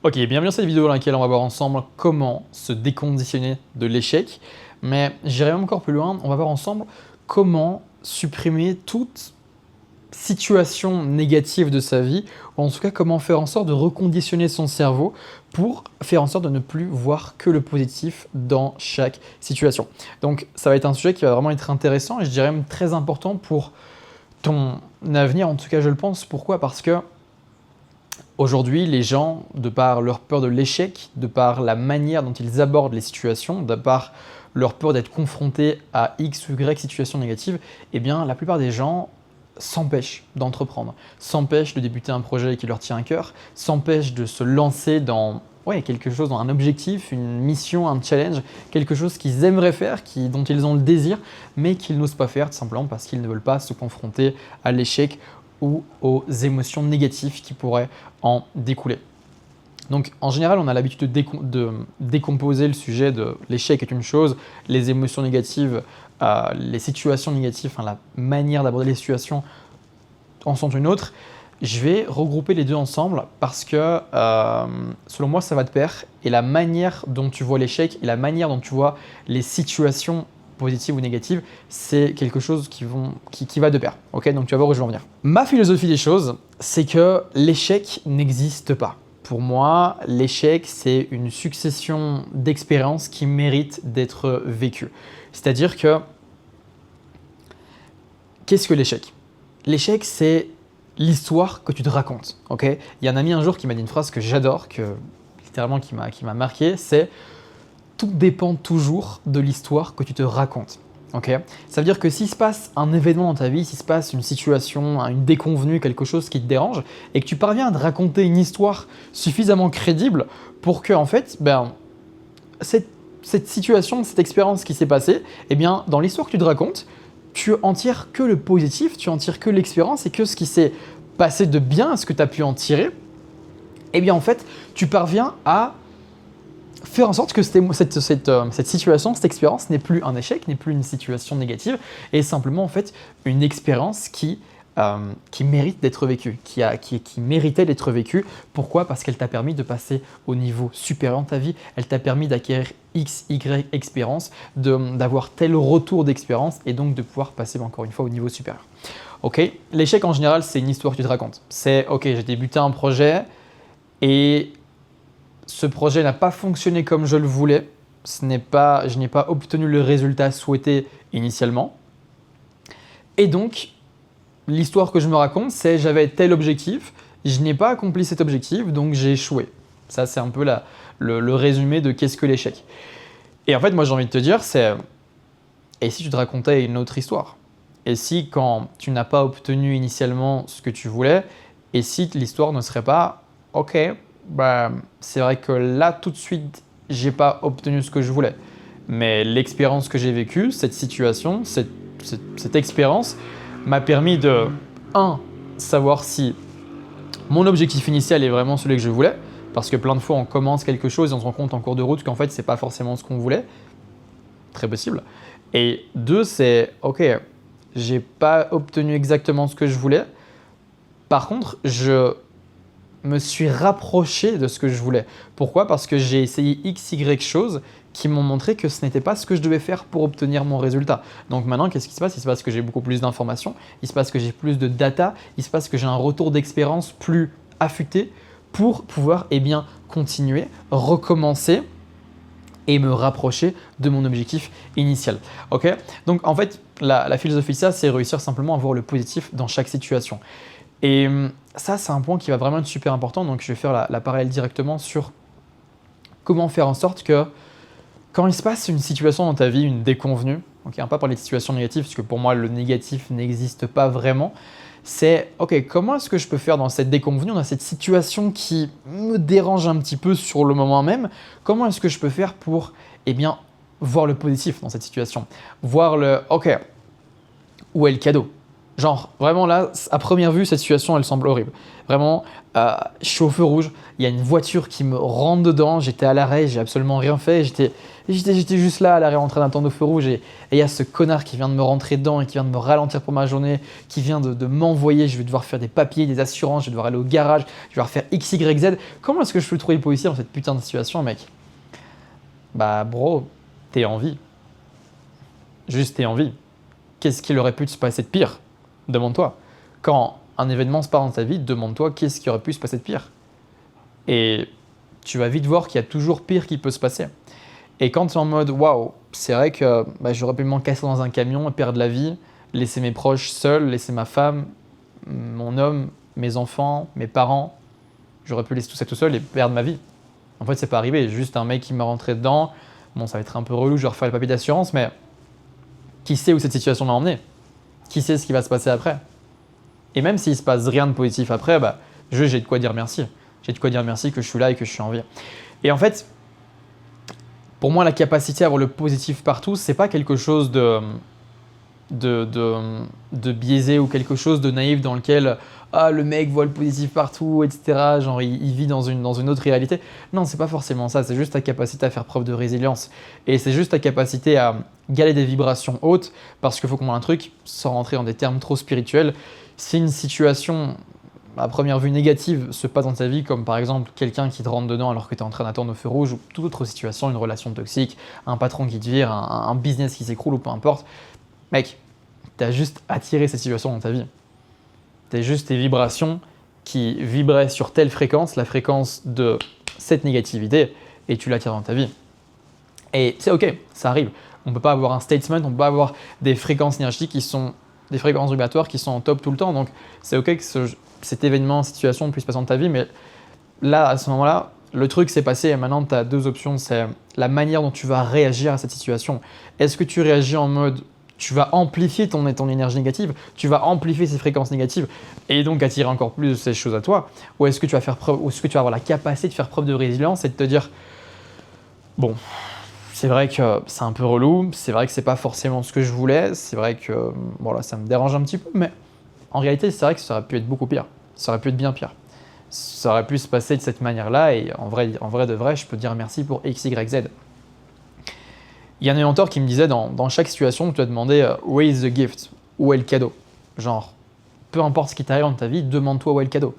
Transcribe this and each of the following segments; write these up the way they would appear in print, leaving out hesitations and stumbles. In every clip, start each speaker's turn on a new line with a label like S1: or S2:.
S1: Ok, bienvenue dans cette vidéo dans laquelle on va voir ensemble comment se déconditionner de l'échec. Mais j'irai même encore plus loin, on va voir ensemble comment supprimer toute situation négative de sa vie, ou en tout cas comment faire en sorte de reconditionner son cerveau pour faire en sorte de ne plus voir que le positif dans chaque situation. Donc ça va être un sujet qui va vraiment être intéressant et je dirais même très important pour ton avenir, en tout cas je le pense. Pourquoi ? Parce que aujourd'hui, les gens, de par leur peur de l'échec, de par la manière dont ils abordent les situations, de par leur peur d'être confrontés à X ou Y situation négative, eh bien, la plupart des gens s'empêchent d'entreprendre, s'empêchent de débuter un projet qui leur tient à cœur, s'empêchent de se lancer dans quelque chose, dans un objectif, une mission, un challenge, quelque chose qu'ils aimeraient faire, dont ils ont le désir, mais qu'ils n'osent pas faire tout simplement parce qu'ils ne veulent pas se confronter à l'échec ou aux émotions négatives qui pourraient en découler. Donc en général, on a l'habitude de décomposer le sujet de l'échec est une chose, les émotions négatives, les situations négatives, la manière d'aborder les situations en sont une autre. Je vais regrouper les deux ensemble parce que selon moi, ça va de pair et la manière dont tu vois l'échec et la manière dont tu vois les situations positive ou négative, c'est quelque chose qui va de pair. Okay, donc tu vas voir où je veux en venir. Ma philosophie des choses, c'est que l'échec n'existe pas. Pour moi, l'échec, c'est une succession d'expériences qui méritent d'être vécues. C'est-à-dire que, qu'est-ce que l'échec ? L'échec, c'est l'histoire que tu te racontes. Okay, il y a un ami un jour qui m'a dit une phrase que j'adore, littéralement qui m'a marqué, c'est tout dépend toujours de l'histoire que tu te racontes. Okay, ça veut dire que s'il se passe un événement dans ta vie, s'il se passe une situation, une déconvenue, quelque chose qui te dérange, et que tu parviens à te raconter une histoire suffisamment crédible pour que, en fait, cette situation, cette expérience qui s'est passée, eh bien, dans l'histoire que tu te racontes, tu en tires que le positif, tu en tires que l'expérience et que ce qui s'est passé de bien, ce que tu as pu en tirer, eh bien, en fait, tu parviens à faire en sorte que cette situation, cette expérience n'est plus un échec, n'est plus une situation négative, et simplement en fait une expérience qui mérite d'être vécue, qui méritait d'être vécue. Pourquoi ? Parce qu'elle t'a permis de passer au niveau supérieur de ta vie, elle t'a permis d'acquérir X, Y expérience, d'avoir tel retour d'expérience et donc de pouvoir passer encore une fois au niveau supérieur. Ok, l'échec en général, c'est une histoire que tu te racontes. C'est ok, j'ai débuté un projet et ce projet n'a pas fonctionné comme je le voulais, je n'ai pas obtenu le résultat souhaité initialement. Et donc, l'histoire que je me raconte, c'est j'avais tel objectif, je n'ai pas accompli cet objectif, donc j'ai échoué. Ça, c'est un peu le résumé de qu'est-ce que l'échec. Et en fait, moi, j'ai envie de te dire, c'est et si tu te racontais une autre histoire ? Et si, quand tu n'as pas obtenu initialement ce que tu voulais, et si l'histoire ne serait pas « Ok, c'est vrai que là, tout de suite, j'ai pas obtenu ce que je voulais. Mais l'expérience que j'ai vécue, cette situation, cette expérience m'a permis de, savoir si mon objectif initial est vraiment celui que je voulais. Parce que plein de fois, on commence quelque chose et on se rend compte en cours de route qu'en fait, c'est pas forcément ce qu'on voulait. Très possible. Et 2, c'est ok, j'ai pas obtenu exactement ce que je voulais. Par contre, je me suis rapproché de ce que je voulais. Pourquoi ? Parce que j'ai essayé X, Y choses qui m'ont montré que ce n'était pas ce que je devais faire pour obtenir mon résultat. Donc maintenant, qu'est-ce qui se passe ? Il se passe que j'ai beaucoup plus d'informations, il se passe que j'ai plus de data, il se passe que j'ai un retour d'expérience plus affûté pour pouvoir continuer, recommencer et me rapprocher de mon objectif initial. Okay ? Donc en fait, la philosophie de ça, c'est réussir simplement à voir le positif dans chaque situation. Et ça, c'est un point qui va vraiment être super important. Donc, je vais faire la parallèle directement sur comment faire en sorte que quand il se passe une situation dans ta vie, une déconvenue, on ne va pas parler de situation négative, parce que pour moi, le négatif n'existe pas vraiment. C'est, ok, comment est-ce que je peux faire dans cette déconvenue, dans cette situation qui me dérange un petit peu sur le moment même, comment est-ce que je peux faire pour, voir le positif dans cette situation ? Voir le, ok, où est le cadeau ? Genre, vraiment là, à première vue, cette situation, elle semble horrible. Vraiment, je suis au feu rouge, il y a une voiture qui me rentre dedans, j'étais à l'arrêt, j'ai absolument rien fait, j'étais juste là à l'arrêt en train d'attendre au feu rouge et il y a ce connard qui vient de me rentrer dedans et qui vient de me ralentir pour ma journée, qui vient de m'envoyer, je vais devoir faire des papiers, des assurances, je vais devoir aller au garage, je vais devoir faire X, Y, Z. Comment est-ce que je peux trouver policier dans cette putain de situation, mec? Bah bro, t'es en vie. Juste t'es en vie. Qu'est-ce qu'il aurait pu se passer de pire? Demande-toi. Quand un événement se passe dans ta vie, demande-toi qu'est-ce qui aurait pu se passer de pire. Et tu vas vite voir qu'il y a toujours pire qui peut se passer. Et quand tu es en mode waouh, c'est vrai que j'aurais pu m'encasser dans un camion et perdre la vie, laisser mes proches seuls, laisser ma femme, mon homme, mes enfants, mes parents, j'aurais pu laisser tout ça tout seul et perdre ma vie. En fait, c'est pas arrivé. Juste un mec qui m'a rentré dedans. Bon, ça va être un peu relou, je vais refaire le papier d'assurance, mais qui sait où cette situation m'a emmené? Qui sait ce qui va se passer après? Et même s'il ne se passe rien de positif après, j'ai de quoi dire merci. J'ai de quoi dire merci que je suis là et que je suis en vie. Et en fait, pour moi, la capacité à avoir le positif partout, c'est pas quelque chose de biaisé ou quelque chose de naïf dans lequel le mec voit le positif partout, etc. Genre il vit dans une autre réalité. Non, c'est pas forcément ça. C'est juste ta capacité à faire preuve de résilience. Et c'est juste ta capacité à garder des vibrations hautes parce qu'il faut comprendre un truc, sans rentrer dans des termes trop spirituels. Si une situation à première vue négative se passe dans ta vie, comme par exemple quelqu'un qui te rentre dedans alors que tu es en train d'attendre au feu rouge ou toute autre situation, une relation toxique, un patron qui te vire, un business qui s'écroule ou peu importe, mec, tu as juste attiré cette situation dans ta vie. Tu as juste tes vibrations qui vibraient sur telle fréquence, la fréquence de cette négativité, et tu l'attires dans ta vie. Et c'est ok, ça arrive. On ne peut pas avoir un statement, on ne peut pas avoir des fréquences énergétiques qui sont des fréquences vibratoires qui sont en top tout le temps. Donc c'est ok que cet événement, cette situation puisse passer dans ta vie, mais là, à ce moment-là, le truc s'est passé et maintenant tu as deux options. C'est la manière dont tu vas réagir à cette situation. Est-ce que tu réagis en mode tu vas amplifier ton énergie négative, tu vas amplifier ces fréquences négatives et donc attirer encore plus de ces choses à toi? Ou est-ce que tu vas faire preuve, ou est-ce que tu vas avoir la capacité de faire preuve de résilience et de te dire bon, c'est vrai que c'est un peu relou, c'est vrai que c'est pas forcément ce que je voulais, c'est vrai que voilà, ça me dérange un petit peu, mais en réalité, c'est vrai que ça aurait pu être beaucoup pire, ça aurait pu être bien pire. Ça aurait pu se passer de cette manière-là et en vrai de vrai, je peux te dire merci pour X, Y, Z. Il y a un mentor qui me disait dans chaque situation, tu dois demander where is the gift? Où est le cadeau? Genre, peu importe ce qui t'arrive dans ta vie, demande-toi où est le cadeau.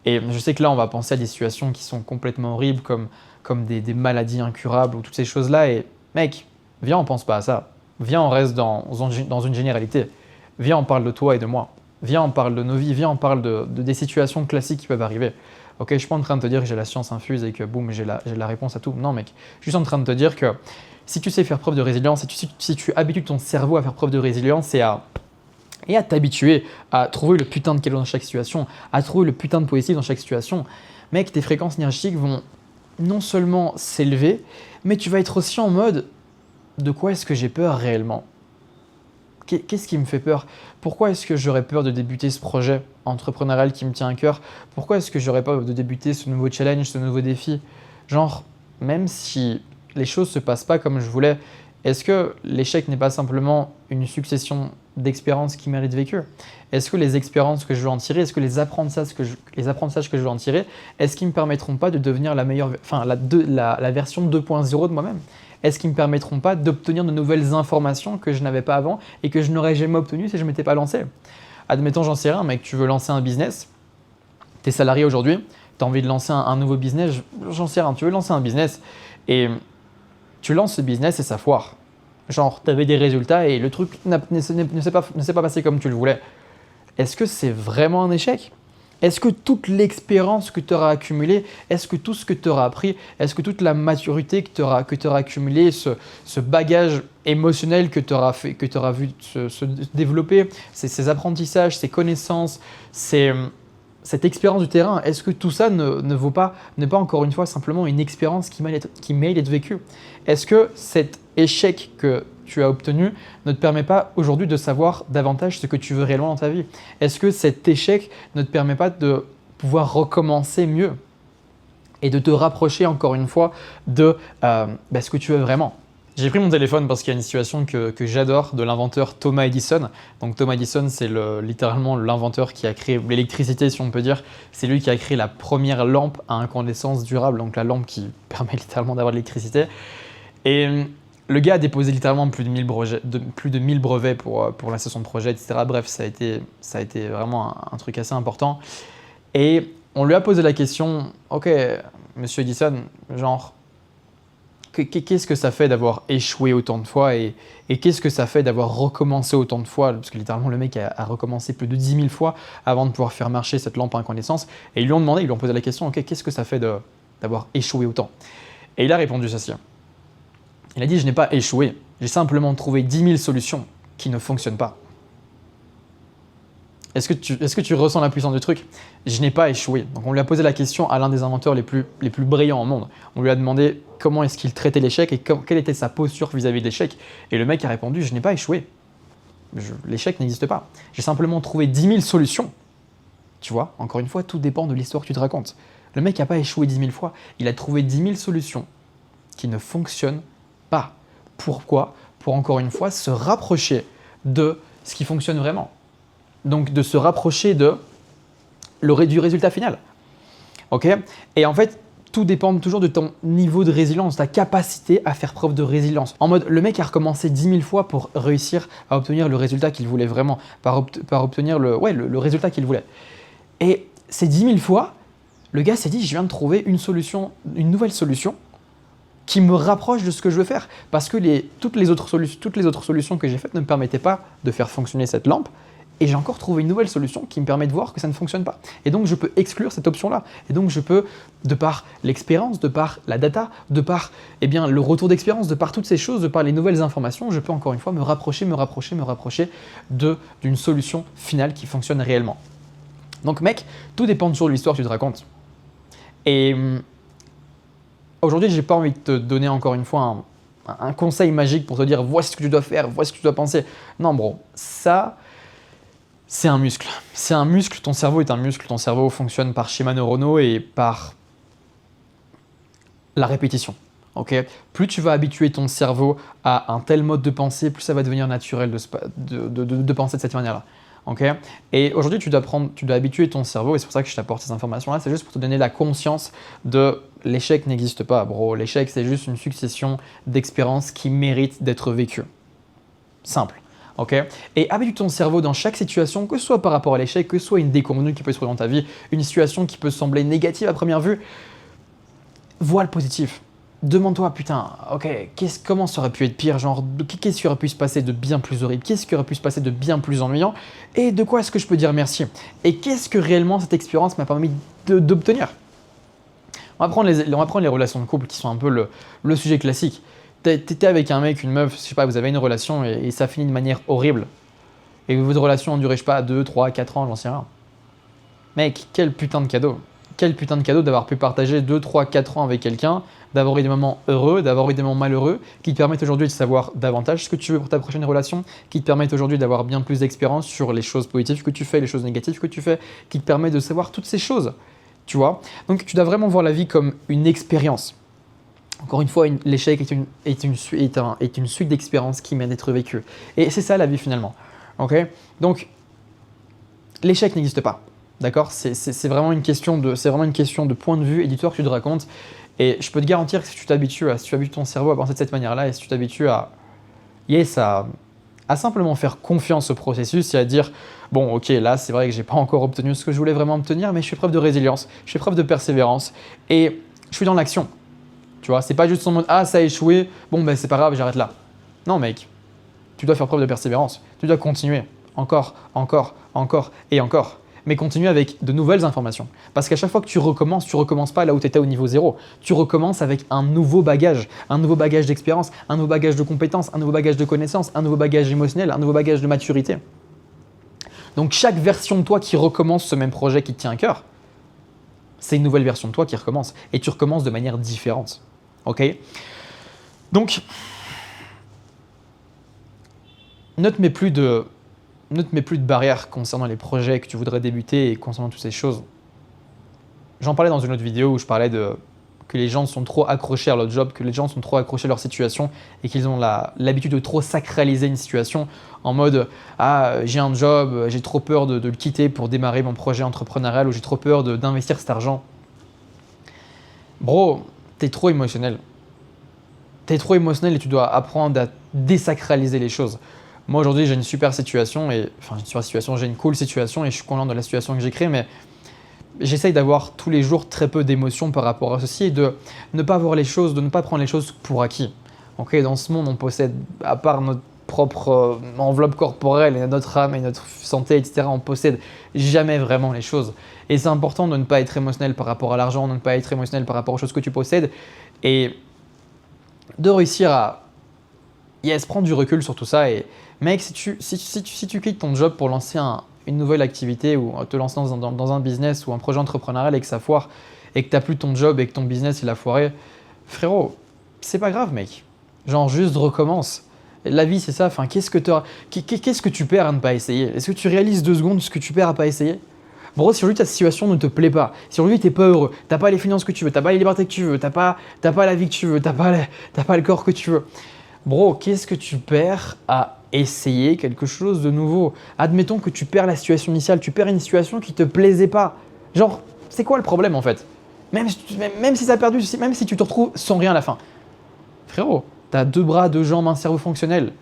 S1: Et je sais que là, on va penser à des situations qui sont complètement horribles, comme des maladies incurables ou toutes ces choses-là. Et mec, viens, on pense pas à ça. Viens, on reste dans une généralité. Viens, on parle de toi et de moi. Viens, on parle de nos vies. Viens, on parle des situations classiques qui peuvent arriver. Ok, je suis pas en train de te dire que j'ai la science infuse et que boum, j'ai la réponse à tout. Non, mec, je suis juste en train de te dire que si tu sais faire preuve de résilience, si tu habitues ton cerveau à faire preuve de résilience et à t'habituer à trouver le putain de cadeau dans chaque situation, à trouver le putain de positif dans chaque situation, mec, tes fréquences énergétiques vont non seulement s'élever, mais tu vas être aussi en mode de quoi est-ce que j'ai peur réellement? Qu'est-ce qui me fait peur? Pourquoi est-ce que j'aurais peur de débuter ce projet entrepreneurial qui me tient à cœur? Pourquoi est-ce que j'aurais peur de débuter ce nouveau challenge, ce nouveau défi? Genre, même si les choses ne se passent pas comme je voulais, est-ce que l'échec n'est pas simplement une succession d'expériences qui méritent vécues? Est-ce que les expériences que je veux en tirer, est-ce que les apprentissages que je veux en tirer, est-ce qu'ils ne me permettront pas de devenir la version 2.0 de moi-même? Est-ce qu'ils ne me permettront pas d'obtenir de nouvelles informations que je n'avais pas avant et que je n'aurais jamais obtenues si je ne m'étais pas lancé? Admettons, j'en sais rien, mec, tu veux lancer un business, tu es salarié aujourd'hui, tu as envie de lancer un nouveau business, j'en sais rien, tu veux lancer un business et tu lances ce business et ça foire. Genre, tu avais des résultats et le truc ne s'est pas passé comme tu le voulais. Est-ce que c'est vraiment un échec? Est-ce que toute l'expérience que tu auras accumulée, est-ce que tout ce que tu auras appris, est-ce que toute la maturité que tu auras accumulée, ce bagage émotionnel que tu auras vu se développer, ces apprentissages, ces connaissances, cette expérience du terrain, est-ce que tout ça n'est pas encore une fois simplement une expérience qui mérite d'être vécue? Est-ce que cet échec que tu as obtenu ne te permet pas aujourd'hui de savoir davantage ce que tu veux réellement dans ta vie? Est-ce que cet échec ne te permet pas de pouvoir recommencer mieux et de te rapprocher encore une fois de ce que tu veux vraiment? J'ai pris mon téléphone parce qu'il y a une situation que j'adore de l'inventeur Thomas Edison. Donc Thomas Edison, c'est littéralement l'inventeur qui a créé l'électricité, si on peut dire. C'est lui qui a créé la première lampe à incandescence durable, donc la lampe qui permet littéralement d'avoir de l'électricité. Et le gars a déposé littéralement plus de 1000 brevets pour lancer son projet, etc. Bref, ça a été vraiment un truc assez important. Et on lui a posé la question, ok, monsieur Edison, genre, qu'est-ce que ça fait d'avoir échoué autant de fois et qu'est-ce que ça fait d'avoir recommencé autant de fois? Parce que littéralement, le mec a recommencé plus de 10 000 fois avant de pouvoir faire marcher cette lampe à incandescence. Et ils lui ont posé la question, ok, qu'est-ce que ça fait d'avoir échoué autant? Et il a répondu ceci. Il a dit, je n'ai pas échoué, j'ai simplement trouvé 10 000 solutions qui ne fonctionnent pas. Est-ce que tu ressens la puissance du truc? Je n'ai pas échoué. Donc on lui a posé la question à l'un des inventeurs les plus brillants au monde. On lui a demandé comment est-ce qu'il traitait l'échec et quelle était sa posture vis-à-vis de l'échec. Et le mec a répondu, je n'ai pas échoué. L'échec n'existe pas. J'ai simplement trouvé 10 000 solutions. Tu vois, encore une fois, tout dépend de l'histoire que tu te racontes. Le mec n'a pas échoué 10 000 fois. Il a trouvé 10 000 solutions qui ne fonctionnent pas. Pourquoi? Pour encore une fois se rapprocher de ce qui fonctionne vraiment. Donc de se rapprocher du résultat final. Ok? Et en fait, tout dépend toujours de ton niveau de résilience, ta capacité à faire preuve de résilience. En mode, le mec a recommencé 10 000 fois pour réussir à obtenir le résultat qu'il voulait vraiment, par obtenir le résultat qu'il voulait. Et ces 10 000 fois, le gars s'est dit, je viens de trouver une nouvelle solution qui me rapproche de ce que je veux faire. Parce que toutes les autres solutions que j'ai faites ne me permettaient pas de faire fonctionner cette lampe. Et j'ai encore trouvé une nouvelle solution qui me permet de voir que ça ne fonctionne pas. Et donc, je peux exclure cette option-là. Et donc, je peux, de par l'expérience, de par la data, de par le retour d'expérience, de par toutes ces choses, de par les nouvelles informations, je peux encore une fois me rapprocher d'une solution finale qui fonctionne réellement. Donc, mec, tout dépend toujours de l'histoire que tu te racontes. Et aujourd'hui, je n'ai pas envie de te donner encore une fois un conseil magique pour te dire « voici ce que tu dois faire, voici ce que tu dois penser ». Non, bro, ça... c'est un muscle. C'est un muscle, ton cerveau est un muscle, ton cerveau fonctionne par schémas neuronaux et par la répétition. Okay? Plus tu vas habituer ton cerveau à un tel mode de pensée, plus ça va devenir naturel de penser de cette manière-là. Okay? Et aujourd'hui, tu dois habituer ton cerveau, et c'est pour ça que je t'apporte ces informations-là, c'est juste pour te donner la conscience de l'échec n'existe pas, bro. L'échec, c'est juste une succession d'expériences qui méritent d'être vécues. Simple. Okay? Et habitue ton cerveau dans chaque situation, que ce soit par rapport à l'échec, que ce soit une déconvenue qui peut se trouver dans ta vie, une situation qui peut sembler négative à première vue, vois le positif. Demande-toi, putain, ok, comment ça aurait pu être pire, genre, qu'est-ce qui aurait pu se passer de bien plus horrible, qu'est-ce qui aurait pu se passer de bien plus ennuyant, et de quoi est-ce que je peux dire merci? Et qu'est-ce que réellement cette expérience m'a permis d'obtenir? On va prendre les relations de couple qui sont un peu le sujet classique. T'étais avec un mec, une meuf, je sais pas, vous avez une relation et ça finit de manière horrible. Et votre relation ne durait pas 2, 3, 4 ans, j'en sais rien. Mec, quel putain de cadeau. Quel putain de cadeau d'avoir pu partager 2, 3, 4 ans avec quelqu'un, d'avoir eu des moments heureux, d'avoir eu des moments malheureux, qui te permettent aujourd'hui de savoir davantage ce que tu veux pour ta prochaine relation, qui te permettent aujourd'hui d'avoir bien plus d'expérience sur les choses positives que tu fais, les choses négatives que tu fais, qui te permettent de savoir toutes ces choses. Tu vois? Donc tu dois vraiment voir la vie comme une expérience. Encore une fois, l'échec est une suite d'expériences qui mènent d'être vécues. Et c'est ça la vie finalement. Okay? Donc, l'échec n'existe pas. D'accord? C'est vraiment une question de point de vue et d'histoire que tu te racontes. Et je peux te garantir que si tu habitues ton cerveau à penser de cette manière-là et si tu t'habitues à simplement faire confiance au processus et à dire bon, ok, là, c'est vrai que j'ai pas encore obtenu ce que je voulais vraiment obtenir, mais je fais preuve de résilience, je fais preuve de persévérance et je suis dans l'action. Tu vois, c'est pas juste en mode ah, ça a échoué, bon, ben c'est pas grave, j'arrête là. Non, mec, tu dois faire preuve de persévérance, tu dois continuer encore et encore. Mais continue avec de nouvelles informations. Parce qu'à chaque fois que tu recommences pas là où tu étais au niveau 0. Tu recommences avec un nouveau bagage d'expérience, un nouveau bagage de compétences, un nouveau bagage de connaissances, un nouveau bagage émotionnel, un nouveau bagage de maturité. Donc chaque version de toi qui recommence ce même projet qui te tient à cœur, c'est une nouvelle version de toi qui recommence. Et tu recommences de manière différente. Ok? Donc, ne te mets plus de barrières concernant les projets que tu voudrais débuter et concernant toutes ces choses. J'en parlais dans une autre vidéo où je parlais de que les gens sont trop accrochés à leur job, que les gens sont trop accrochés à leur situation et qu'ils ont l'habitude de trop sacraliser une situation en mode « Ah, j'ai un job, j'ai trop peur de le quitter pour démarrer mon projet entrepreneurial ou j'ai trop peur d'investir cet argent. » Bro, t'es trop émotionnel. T'es trop émotionnel et tu dois apprendre à désacraliser les choses. Moi aujourd'hui j'ai une super situation, j'ai une cool situation et je suis content de la situation que j'ai créée, mais j'essaye d'avoir tous les jours très peu d'émotions par rapport à ceci et de ne pas voir les choses, de ne pas prendre les choses pour acquis. Okay, dans ce monde, on possède, à part notre propre enveloppe corporelle et notre âme et notre santé, etc., on possède jamais vraiment les choses. Et c'est important de ne pas être émotionnel par rapport à l'argent, de ne pas être émotionnel par rapport aux choses que tu possèdes et de réussir à prendre du recul sur tout ça. Et mec, si tu quittes ton job pour lancer une nouvelle activité ou te lancer dans un business ou un projet entrepreneurial et que ça foire et que tu n'as plus ton job et que ton business il a foiré, frérot, c'est pas grave mec. Genre juste recommence. La vie c'est ça, enfin, qu'est-ce que tu perds à ne pas essayer? Est-ce que tu réalises 2 secondes ce que tu perds à pas essayer? Bro, si aujourd'hui ta situation ne te plaît pas, si aujourd'hui tu n'es pas heureux, tu n'as pas les finances que tu veux, tu n'as pas les libertés que tu veux, tu n'as pas la vie que tu veux, tu n'as pas le corps que tu veux, bro, qu'est-ce que tu perds à essayer quelque chose de nouveau? Admettons que tu perds la situation initiale, tu perds une situation qui ne te plaisait pas. Genre, c'est quoi le problème en fait? Même si ça a perdu, même si tu te retrouves sans rien à la fin. Frérot, tu as 2 bras, 2 jambes, un cerveau fonctionnel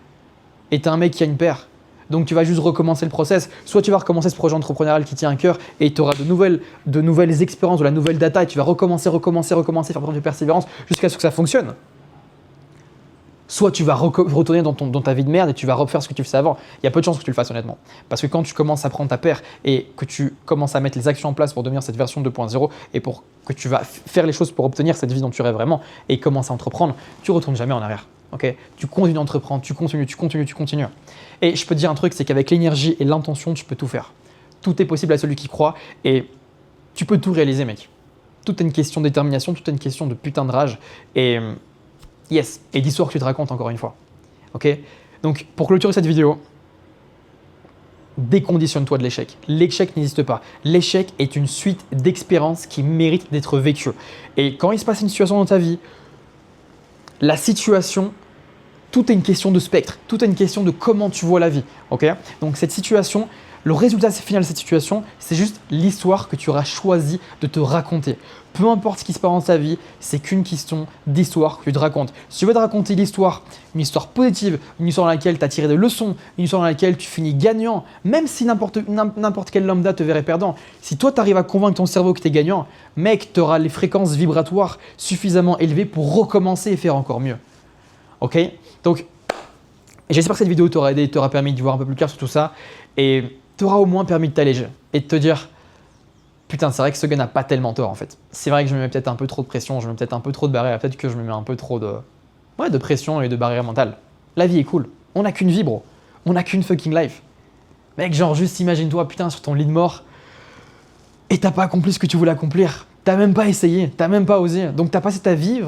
S1: et tu es un mec qui a une paire. Donc tu vas juste recommencer le process. Soit tu vas recommencer ce projet entrepreneurial qui tient à cœur et tu auras de nouvelles expériences, de la nouvelle data et tu vas recommencer, faire preuve de persévérance jusqu'à ce que ça fonctionne. Soit tu vas retourner dans ta vie de merde et tu vas refaire ce que tu faisais avant. Il y a peu de chances que tu le fasses honnêtement. Parce que quand tu commences à prendre ta paire et que tu commences à mettre les actions en place pour devenir cette version 2.0 et pour que tu vas faire les choses pour obtenir cette vie dont tu rêves vraiment et commencer à entreprendre, tu ne retournes jamais en arrière. Okay, tu continues d'entreprendre, tu continues. Et je peux te dire un truc, c'est qu'avec l'énergie et l'intention, tu peux tout faire. Tout est possible à celui qui croit et tu peux tout réaliser, mec. Tout est une question de détermination, tout est une question de putain de rage. Et yes, et d'histoire que tu te racontes encore une fois. Ok? Donc, pour clôturer cette vidéo, déconditionne-toi de l'échec. L'échec n'existe pas. L'échec est une suite d'expériences qui méritent d'être vécues. Et quand il se passe une situation dans ta vie, la situation, tout est une question de spectre, tout est une question de comment tu vois la vie. Okay? Donc cette situation, le résultat final de cette situation, c'est juste l'histoire que tu auras choisi de te raconter. Peu importe ce qui se passe dans ta vie, c'est qu'une question d'histoire que tu te racontes. Si tu veux te raconter l'histoire, une histoire positive, une histoire dans laquelle tu as tiré des leçons, une histoire dans laquelle tu finis gagnant, même si n'importe quel lambda te verrait perdant, si toi tu arrives à convaincre ton cerveau que tu es gagnant, mec, tu auras les fréquences vibratoires suffisamment élevées pour recommencer et faire encore mieux. Ok? Donc, j'espère que cette vidéo t'aura aidé, t'aura permis d'y voir un peu plus clair sur tout ça et t'aura au moins permis de t'alléger et de te dire putain, c'est vrai que ce gars n'a pas tellement tort en fait. C'est vrai que je me mets peut-être un peu trop de pression, je me mets peut-être un peu trop de barrières, peut-être que je me mets un peu trop de pression et de barrières mentales. La vie est cool. On n'a qu'une vie, bro. On n'a qu'une fucking life. Mec, genre juste imagine-toi putain sur ton lit de mort et t'as pas accompli ce que tu voulais accomplir. T'as même pas essayé, t'as même pas osé. Donc t'as passé ta vie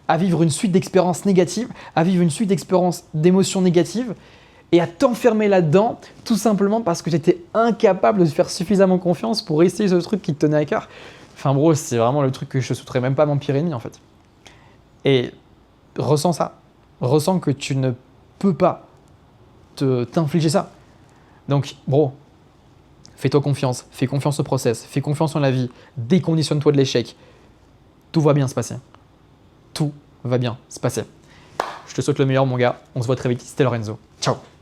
S1: à vivre une suite d'expériences négatives, à vivre une suite d'expériences d'émotions négatives et à t'enfermer là-dedans tout simplement parce que tu étais incapable de te faire suffisamment confiance pour essayer ce truc qui te tenait à cœur. Enfin bro, c'est vraiment le truc que je ne souhaiterais même pas à mon pire ennemi en fait. Et ressens ça. Ressens que tu ne peux pas t'infliger ça. Donc bro, fais-toi confiance, fais confiance au process, fais confiance en la vie, déconditionne-toi de l'échec. Tout va bien se passer. Tout va bien se passer. Je te souhaite le meilleur mon gars. On se voit très vite. C'était Lorenzo. Ciao.